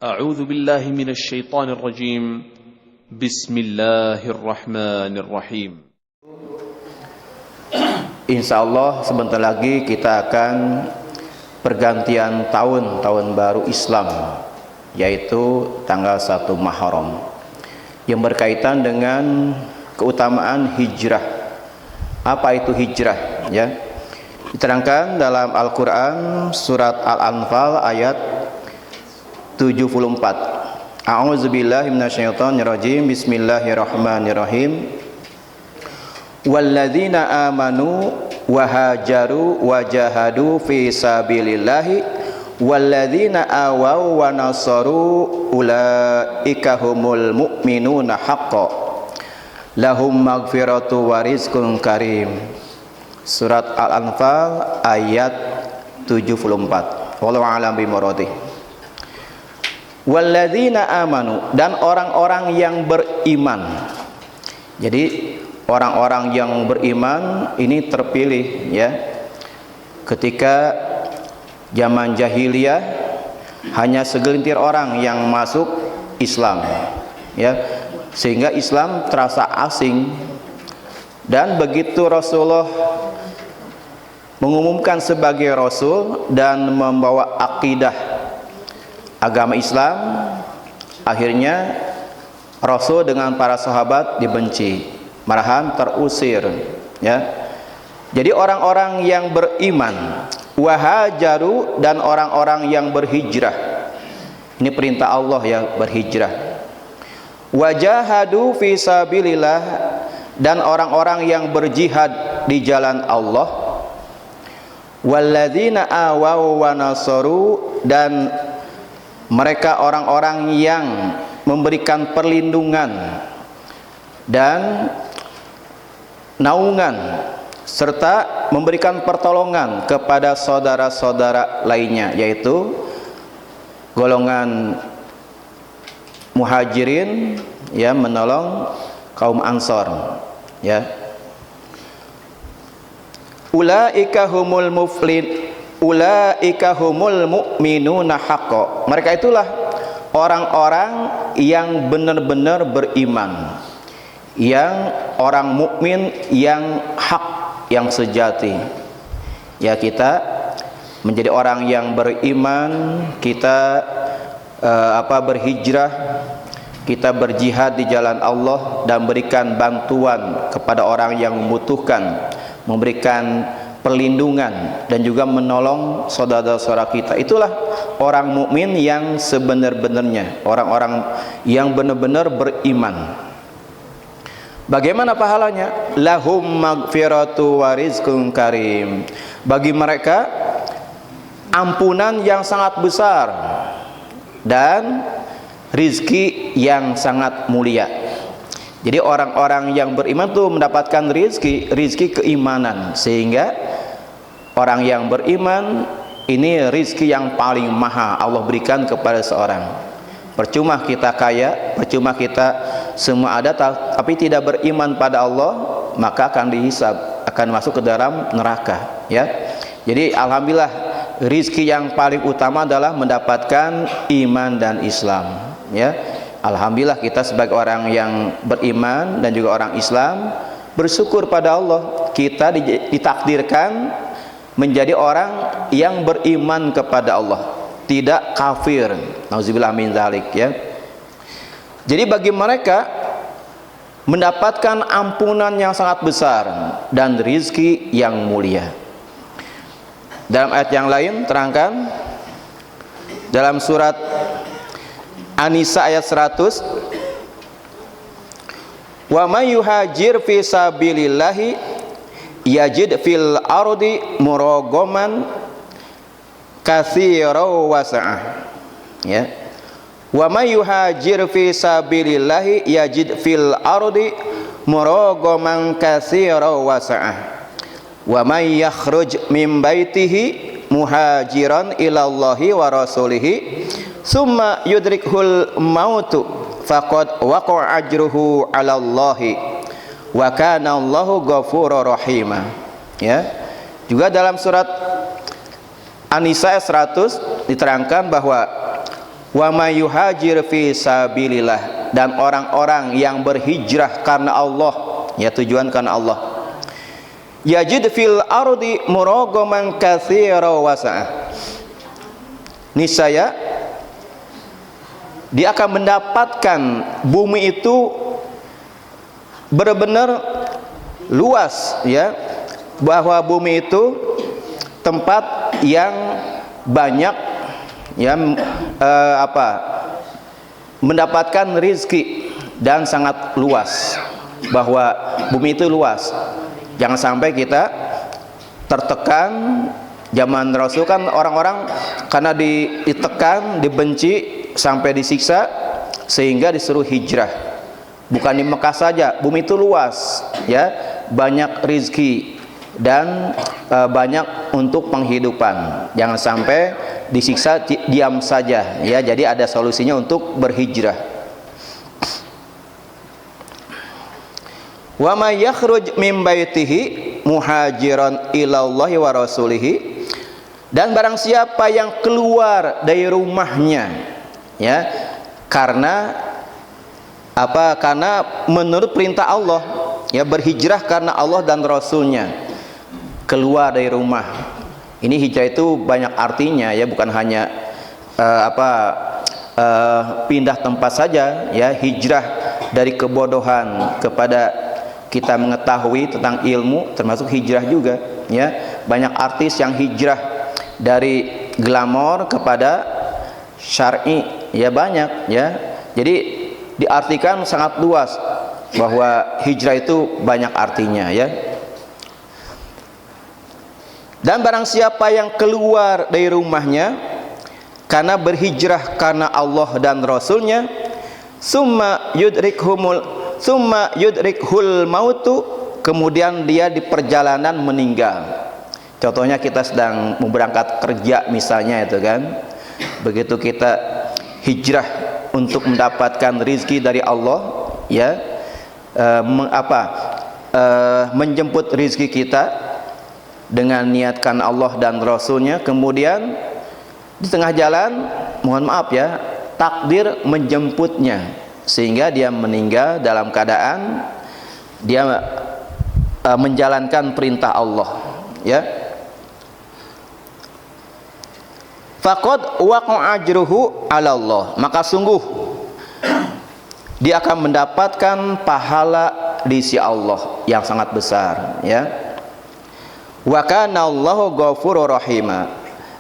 أعوذ بالله من الشيطان الرجيم بسم الله الرحمن الرحيم. Insya Allah sebentar lagi kita akan pergantian tahun baru Islam, yaitu tanggal 1 Muharram, yang berkaitan dengan keutamaan hijrah. Apa itu hijrah? Ya, diterangkan dalam Al-Quran surat Al-Anfal ayat 74. A'udzubillahi minasyaitonirrajim. Bismillahirrahmanirrahim. Walladzina amanu wa hajaru wa jahadu fi sabilillahi walladzina awaw wa nasaru ulaika humul mu'minuna haqqan lahum maghfiratu wa rizqun karim. Surat Al-Anfal ayat 74. Wallahu a'lam bimuradihi. Walladzina amanu, dan orang-orang yang beriman. Jadi orang-orang yang beriman ini terpilih, ya. Ketika zaman jahiliyah hanya segelintir orang yang masuk Islam, ya, sehingga Islam terasa asing. Dan begitu Rasulullah mengumumkan sebagai Rasul dan membawa akidah agama Islam, akhirnya Rasul dengan para sahabat dibenci, malahan terusir, ya. Jadi orang-orang yang beriman, wahajaru, dan orang-orang yang berhijrah, ini perintah Allah, ya, berhijrah. Wajahadu fi sabilillah, dan orang-orang yang berjihad di jalan Allah. Walladzina awaw wa nasaru, dan mereka orang-orang yang memberikan perlindungan dan naungan serta memberikan pertolongan kepada saudara-saudara lainnya, yaitu golongan muhajirin, ya, menolong kaum Ansor, ya. Ulaika humul muflihun, ulaika humul mu'minuna haqqan. Mereka itulah orang-orang yang benar-benar beriman, yang orang mukmin yang hak, yang sejati. Ya, kita menjadi orang yang beriman, kita berhijrah, kita berjihad di jalan Allah dan berikan bantuan kepada orang yang membutuhkan, memberikan perlindungan dan juga menolong saudara-saudara kita. Itulah orang mukmin yang sebenar-benarnya, orang-orang yang benar-benar beriman. Bagaimana pahalanya? Lahum maghfiratu wa rizqun karim. Bagi mereka ampunan yang sangat besar dan rizki yang sangat mulia. Jadi orang-orang yang beriman itu mendapatkan rizki keimanan, sehingga orang yang beriman ini rizki yang paling mahal Allah berikan kepada seorang. Percuma kita kaya, percuma kita semua ada, tapi tidak beriman pada Allah, maka akan dihisab, akan masuk ke dalam neraka, ya. Jadi alhamdulillah, rizki yang paling utama adalah mendapatkan iman dan Islam, ya. Alhamdulillah kita sebagai orang yang beriman dan juga orang Islam bersyukur pada Allah, kita ditakdirkan menjadi orang yang beriman kepada Allah, tidak kafir. Nauzubillah min dzalik, ya. Jadi bagi mereka mendapatkan ampunan yang sangat besar dan rizki yang mulia. Dalam ayat yang lain terangkan dalam surat An-Nisa ayat 100, wa may yuhajir fi sabilillahi yajid fil ardi muragaman katsiran wasa'ah, ya. Wa may yuhajir fi sabilillahi yajid fil ardi muragaman katsiran wasa'ah wa may yakhruj min baitihi muhajiran ilallahi wa rasulihi summa yudrikhul mautu faqad waqa'a ajruhu 'alallahi wa kana Allahu ghafurur rahima, ya. Juga dalam surat An-Nisa 100 diterangkan bahwa Wa may yuhajir fi sabilillah, dan orang-orang yang berhijrah karena Allah, ya tujuan karena Allah, yajid fil ardi muragaman katsira wa sa'ah, niscaya dia akan mendapatkan bumi itu benar-benar luas, ya, bahwa bumi itu tempat yang banyak, ya, mendapatkan rizki dan sangat luas, bahwa bumi itu luas. Jangan sampai kita tertekan. Zaman Rasul kan orang-orang karena ditekan, dibenci, sampai disiksa, sehingga disuruh hijrah. Bukan di Mekah saja, bumi itu luas, ya, banyak rizki dan banyak untuk penghidupan. Jangan sampai disiksa diam saja, ya. Jadi ada solusinya untuk berhijrah. Wa may yakhruj min baitihi muhajiran ilallahi wa rasulihi, dan barang siapa yang keluar dari rumahnya, ya, karena apa? Karena menurut perintah Allah, ya, berhijrah karena Allah dan Rasulnya, keluar dari rumah. Ini hijrah itu banyak artinya, ya, bukan hanya pindah tempat saja, ya. Hijrah dari kebodohan kepada kita mengetahui tentang ilmu, termasuk hijrah juga, ya. Banyak artis yang hijrah dari glamor kepada syar'i, ya, banyak, ya. Jadi diartikan sangat luas bahwa hijrah itu banyak artinya, ya. Dan barang siapa yang keluar dari rumahnya karena berhijrah karena Allah dan Rasulnya, summa yudrikhul mautu, kemudian dia di perjalanan meninggal. Contohnya kita sedang mau berangkat kerja misalnya, itu kan, begitu kita hijrah untuk mendapatkan rizki dari Allah, ya, menjemput rizki kita dengan niatkan Allah dan Rasulnya, kemudian di tengah jalan, mohon maaf, ya, takdir menjemputnya, sehingga dia meninggal dalam keadaan dia menjalankan perintah Allah, ya. Faqad waqa'a ajruhu 'ala Allah, maka sungguh dia akan mendapatkan pahala di sisi Allah yang sangat besar, ya. Wa kana Allahu ghafurur rahima,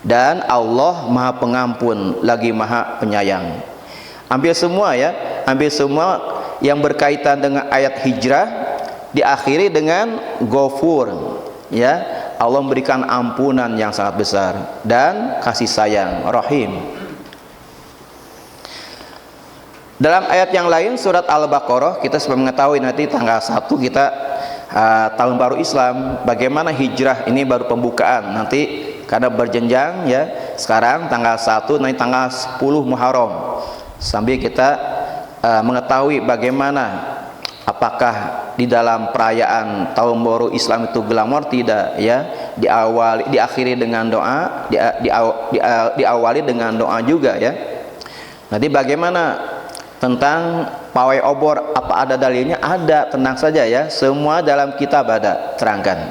dan Allah Maha Pengampun lagi Maha Penyayang. Hampir semua, ya, hampir semua yang berkaitan dengan ayat hijrah diakhiri dengan ghafur, ya. Allah memberikan ampunan yang sangat besar dan kasih sayang, rahim. Dalam ayat yang lain surat Al-Baqarah, kita sudah mengetahui nanti tanggal 1 kita tahun baru Islam. Bagaimana hijrah ini baru pembukaan, nanti karena berjenjang, ya. Sekarang tanggal 1, nanti tanggal 10 Muharram, sambil kita mengetahui bagaimana, apakah di dalam perayaan tahun baru Islam itu glamor, tidak, ya. Diakhiri dengan doa, diawali dengan doa juga, ya. Nanti bagaimana tentang pawai obor, apa ada dalilnya? Ada, tenang saja, ya, semua dalam kitab ada terangkan.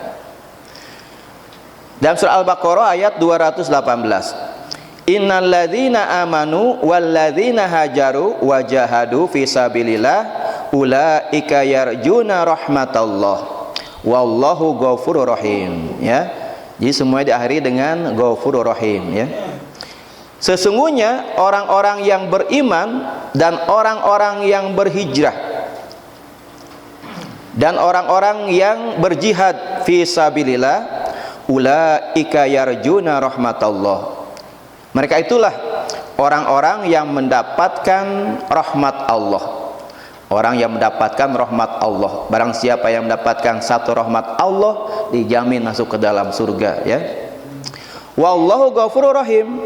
Dalam surah Al-Baqarah ayat 218, innal ladzina amanu wal ladzina hajaru wa jahadu fi sabilillah ulaika yarjuna rahmatallah wallahu ghafurur rahim, ya. Jadi semuanya diakhiri dengan ghafurur rahim, ya. Sesungguhnya orang-orang yang beriman dan orang-orang yang berhijrah dan orang-orang yang berjihad fi sabilillah ulaika yarjuna rahmatallah, mereka itulah orang-orang yang mendapatkan rahmat Allah. Orang yang mendapatkan rahmat Allah, barang siapa yang mendapatkan satu rahmat Allah, dijamin masuk ke dalam surga, ya. Wallahu ghafurur rahim,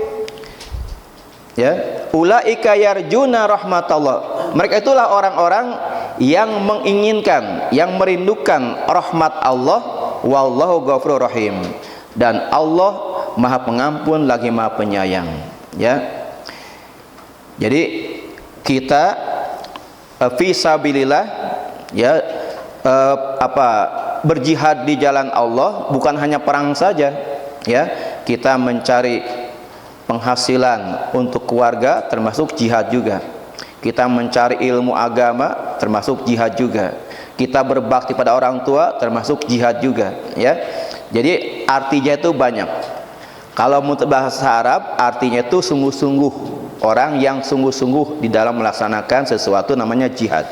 ya. Ulaika yarjuna rahmatallah, mereka itulah orang-orang yang menginginkan, yang merindukan rahmat Allah. Wallahu ghafurur rahim, dan Allah Maha Pengampun lagi Maha Penyayang, ya. Jadi kita fisabilillah, ya, berjihad di jalan Allah bukan hanya perang saja, ya. Kita mencari penghasilan untuk keluarga termasuk jihad juga. Kita mencari ilmu agama termasuk jihad juga. Kita berbakti pada orang tua termasuk jihad juga, ya. Jadi artinya itu banyak. Kalau menurut bahasa Arab artinya itu sungguh-sungguh, orang yang sungguh-sungguh di dalam melaksanakan sesuatu namanya jihad.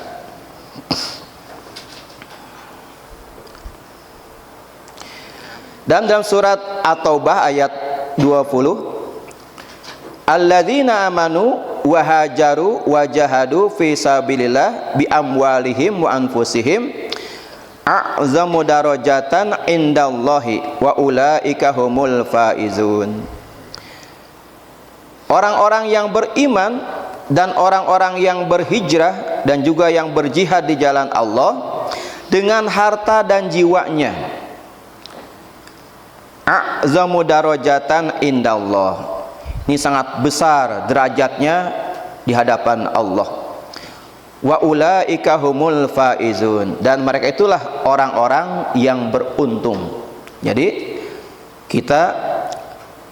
Dan dalam surat At-Taubah ayat 20, alladzina amanu wa hajaru wa jahadu fi sabilillah bi amwalihim wa anfusihim a'zamu darajatan indallahi wa ulaika humul faizun. Orang-orang yang beriman dan orang-orang yang berhijrah dan juga yang berjihad di jalan Allah dengan harta dan jiwanya, a'zamu darajatan indallah, ini sangat besar derajatnya di hadapan Allah. Wa ulaika humul faizun, dan mereka itulah orang-orang yang beruntung. Jadi kita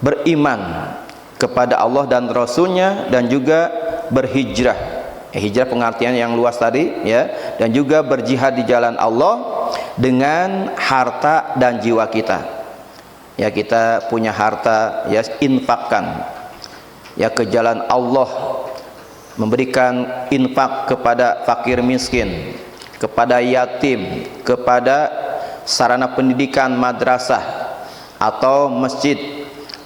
beriman kepada Allah dan Rasulnya dan juga berhijrah. Hijrah pengertian yang luas tadi, ya, dan juga berjihad di jalan Allah dengan harta dan jiwa kita. Ya, kita punya harta, ya, infakkan, ya, ke jalan Allah, memberikan infak kepada fakir miskin, kepada yatim, kepada sarana pendidikan madrasah atau masjid,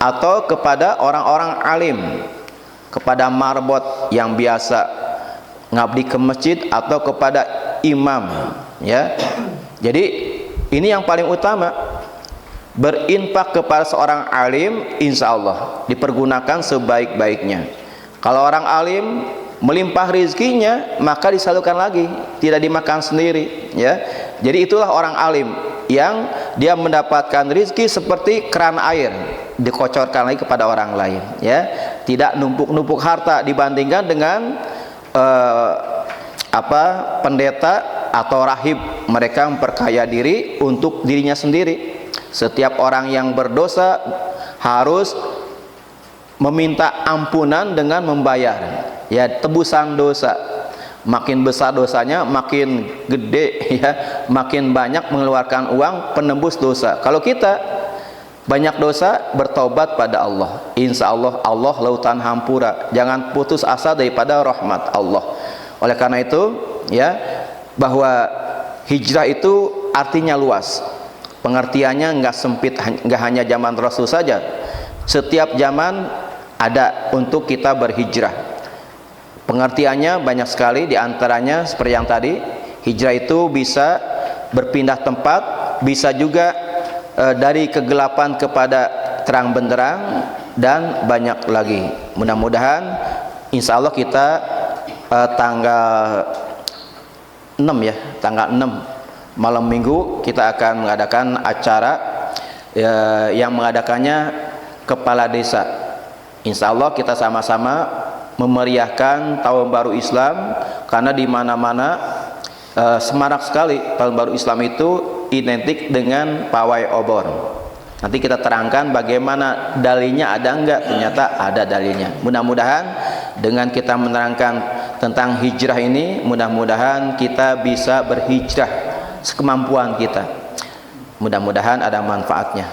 atau kepada orang-orang alim, kepada marbot yang biasa ngabdi ke masjid, atau kepada imam, ya. Jadi ini yang paling utama, berinfak kepada seorang alim, insya Allah dipergunakan sebaik-baiknya. Kalau orang alim melimpah rizkinya, maka disalurkan lagi, tidak dimakan sendiri, ya. Jadi itulah orang alim yang dia mendapatkan rizki seperti keran air, dikocorkan lagi kepada orang lain, ya. Tidak numpuk-numpuk harta dibandingkan dengan pendeta atau rahib, mereka memperkaya diri untuk dirinya sendiri. Setiap orang yang berdosa harus meminta ampunan dengan membayar, ya, tebusan dosa. Makin besar dosanya, makin gede, ya, makin banyak mengeluarkan uang penembus dosa. Kalau kita banyak dosa, bertobat pada Allah, insya Allah Allah lautan hampura. Jangan putus asa daripada rahmat Allah. Oleh karena itu, ya, bahwa hijrah itu artinya luas. Pengertiannya nggak sempit, nggak hanya zaman Rasul saja. Setiap zaman ada untuk kita berhijrah. Pengertiannya banyak sekali, diantaranya seperti yang tadi, hijrah itu bisa berpindah tempat, bisa juga dari kegelapan kepada terang benderang, dan banyak lagi. Mudah-mudahan insya Allah kita tanggal 6, ya, tanggal 6 malam minggu kita akan mengadakan acara, yang mengadakannya kepala desa. Insya Allah kita sama-sama memeriahkan tahun baru Islam, karena di mana-mana semarak sekali tahun baru Islam itu identik dengan pawai obor. Nanti kita terangkan bagaimana dalilnya, ada enggak? Ternyata ada dalilnya. Mudah-mudahan dengan kita menerangkan tentang hijrah ini, mudah-mudahan kita bisa berhijrah sekemampuan kita. Mudah-mudahan ada manfaatnya.